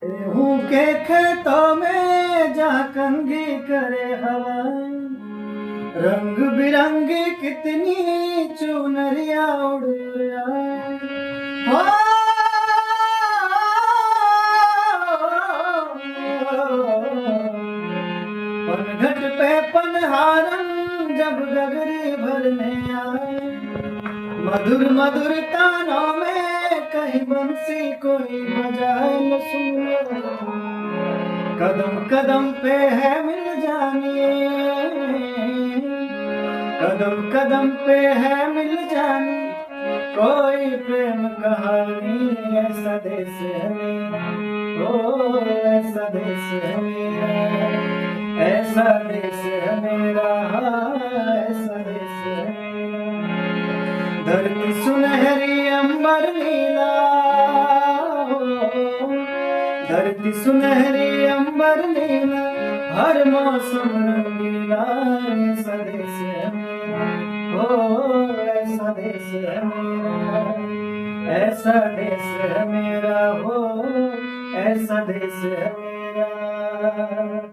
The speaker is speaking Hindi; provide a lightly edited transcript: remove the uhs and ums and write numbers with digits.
गेहूं के खेतों में जहाँ कंघी करे हवा, रंग बिरंगी कितनी चुनरिया उड़ आए। हो पनघट पे पनहारन जब गगरी भरने आए, मधुर मधुर तानों में कहीं बंसी कोई बजाए न सुन। कदम कदम पे है मिल जानी, कदम कदम पे है मिल जानी कोई प्रेम कहानी। ऐसा देश है मेरा, ओ ऐसा देश है मेरा, ऐसा देश है मेरा, ऐसा देश है मेरा। धरती सुनहरी अंबर नीला, धरती सुनहरी अंबर नीला, हर मौसम रंगीला। ऐसा देश है मेरा, ओ ऐसा देश है मेरा, ऐसा देश है मेरा, हो ऐसा देश है मेरा।